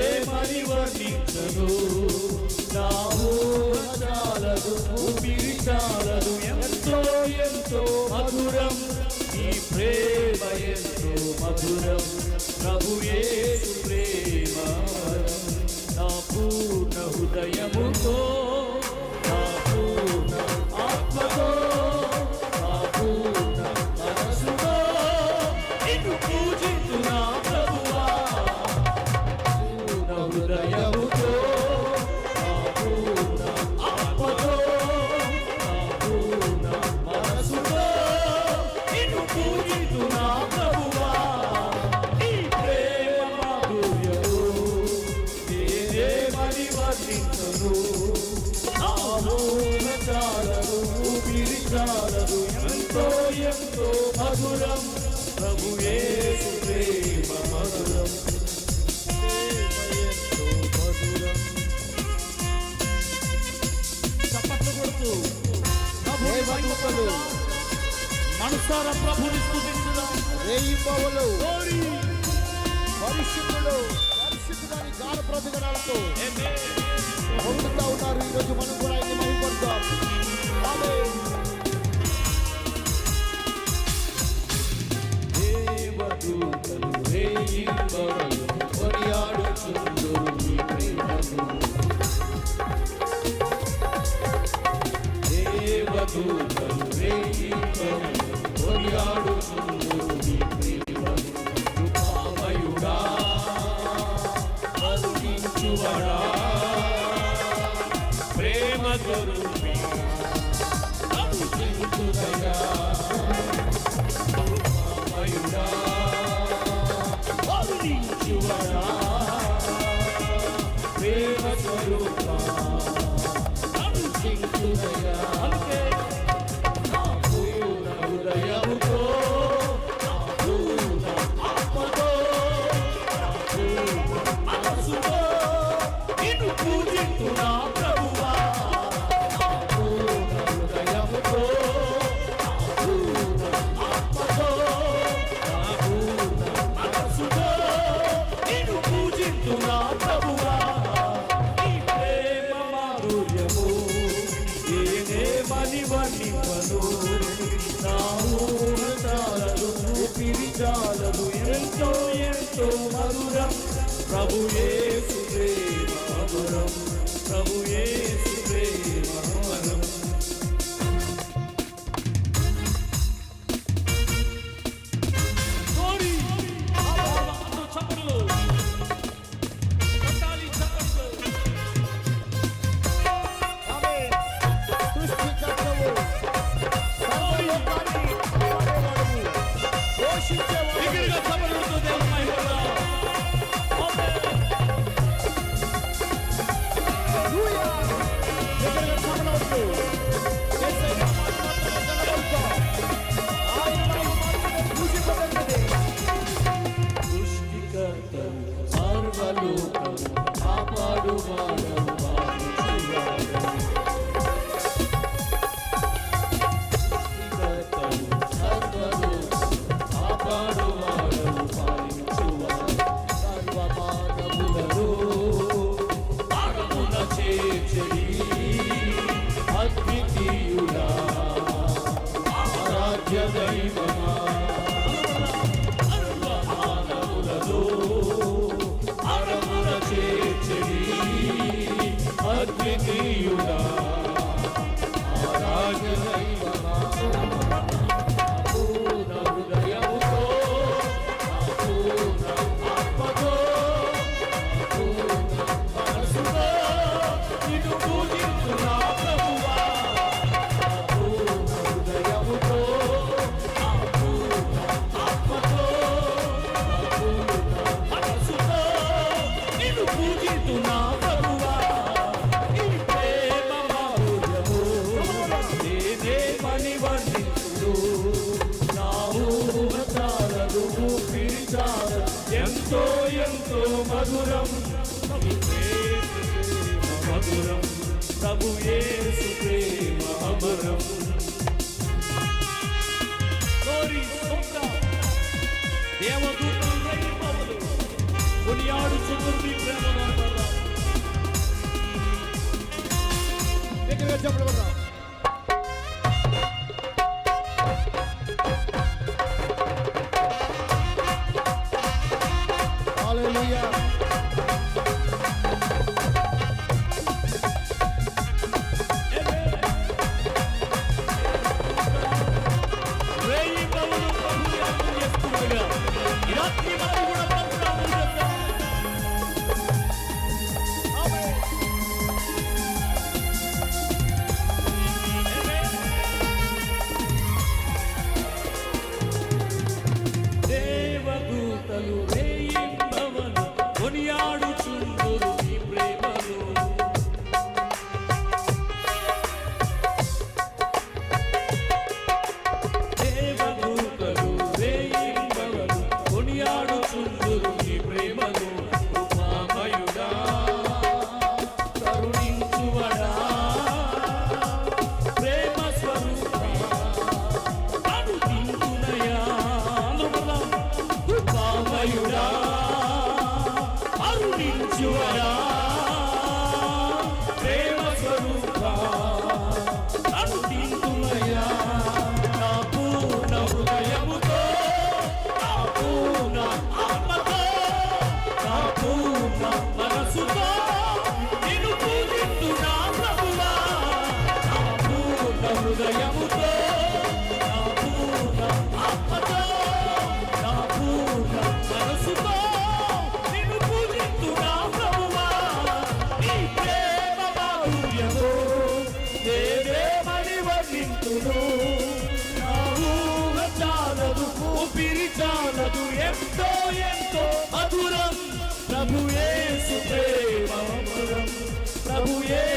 ఏమని వర్ణించను, నా ఊహ చాలదు, ఊపిరి చాలదు. ఎంతో ఎంతో మధురం ఈ ప్రేమ, ఎంతో మధురం ప్రభు యేసు ప్రేమ. నా పూర్ణ హృదయముతో, నా పూర్ణ ఆత్మతో, నా పూర్ణ మనసుతో నిన్ను పూజించునా ప్రభువా. పూర్ణ హృదయముతో, నా పూర్ణ ఆత్మతో, నా పూర్ణ మనసుతో నిన్ను పూజించునా ప్రభువా. నీ ప్రేమ మాధుర్యము నేనేమని వర్ణించును, నా ఊహ చాలదు, ఊపిరి చాలదు. ఎంతో ఎంతో మధురం ప్రభు యేసు ప్రేమ మధురం, ఎంతో మధురం. చప్పట్లు కొడుతూ ప్రభువులు మనసారా ప్రభుని స్తుతించుదాం. రేయింబవలు పరిశుద్ధులు పరిశుద్ధులని గాన ప్రతిగణాలతో పొందుతా ఉన్నారు. ఈరోజు మనం కూడా ఆయన్ని మహిమపడతాం. ఆమేన్. దేవదూతలు రేయింబవలు కొనియాడుచుందురు నీ ప్రేమను. దేవదూతలు రేయింబవలు కొనియాడుచుందురు నీ ప్రేమను. కృపామయుడా కరుణించువాడా ప్రేమ స్వరూపి కరుణించుదయా. కృపామయుడా కరుణించువాడా ప్రేమ స్వరూప కరుణించుదయా. నా పూర్ణ హృదయముతో, నా పూర్ణ ఆత్మతో, నా పూర్ణ మనసుతో నిన్ను పూజించునా ప్రభువా. నా పూర్ణ హృదయముతో, నా పూర్ణ ఆత్మతో, నా పూర్ణ మనసుతో నిన్ను పూజించునా ప్రభువా. నీ ప్రేమ మాధుర్యము నేనేమని వర్ణింపను, నా ఊహ చాలదు, ఊపిరి చాలదు. ఎంతో ఎంతో మధురం ప్రభు యేసు ప్రేమ మధురం, ప్రభు యేసు ప్రేమ మధురం. చప్పట్లు కొట్టాలి, చప్పట్లు. ఆమేన్. సృష్టికర్తవు, సర్వలోకాన్ని కాపాడేవాడవు, పోషించేవాడవు. బిగ్గరగా చప్పట్లు కొడుతూ దేవుని మహిమపడదాం. హల్లెలూయా. బిగ్గరగా చప్పట్లు. యేసయ్య నామమున మాత్రమే ఘనపరుస్తాం. ఆయన నామము మాత్రమే పూజింపబడినది. సృష్టికర్తవు, సర్వలోకము కాపాడువాడవు, పాలించువాడవు. సృష్టికర్తవు, సర్వలోకము కాపాడువాడవు, పాలించువాడవు. సర్వమానవులను పాదమున చేర్చెడి అద్వితీయుడా, ఆరాధ్య దైవమా. సర్వమానవులను పాదమున చేర్చెడి అద్వితీయుడా, ఆరాధ్య దైవమా. పూర్ణ హృదయముతో, నా పూర్ణ ఆత్మతో, నా పూర్ణ మనసుతో నిన్ను పూజించునా ప్రభువా. నా పూర్ణ హృదయముతో, నా పూర్ణ ఆత్మతో, నా పూర్ణ మనసుతో నిన్ను పూజించునా ప్రభువా. నీ ప్రేమ మాధుర్యము నేనేమని వర్ణించును, నా ఊహ చాలదు, ఊపిరి చాలదు. ఎంతో ఎంతో మధురం నీ ప్రేమ మధురం ప్రభు యేసు ప్రేమ అమరం. దేవదూతలు రేయింబవలు కొనియాడుచుందురు నీ ప్రేమను అనబడదాం. దగ్గరగా చెప్పబడదాం. హల్లెలూయా. వేయి ప్రభువులు ప్రభువుని అర్థం చేసుకుంటుండగా ఈ రాత్రి మనం కూడా ప్రార్థన చేద్దాం. దేవదూతలు వేయింబవలు కొనియాడుచుందురు నీ ప్రేమను. దేవదూతలు వేయింబవలు కొనియాడుచుందురు నీ ప్రేమను. కృపామయుడా కరుణించువడా ప్రేమ స్వరూపా కరుణించునయా. కృపామయుడా కరుణించువడా ప్రేమ స్వరూపా కరుణించునయా. నా పూర్ణ హృదయముతో నా పూర్ణ ఆత్మతో నా పూర్ణ మనసుతో నిన్ను పూజిస్తున్నా ప్రభువా. నా పూర్ణ హృదయముతో నా పూర్ణ ఆత్మతో నా పూర్ణ మనసుతో నిన్ను పూజిస్తున్నా ప్రభువా. నీ ప్రేమ మాధుర్యము నేనేమని వర్ణింతును. నా ఊహ చాలదు ఊపిరి చాలదు ఎంతో ఎంతో మధురం ప్రభు యేసు ప్రేమ మధురం ప్రభు యేసు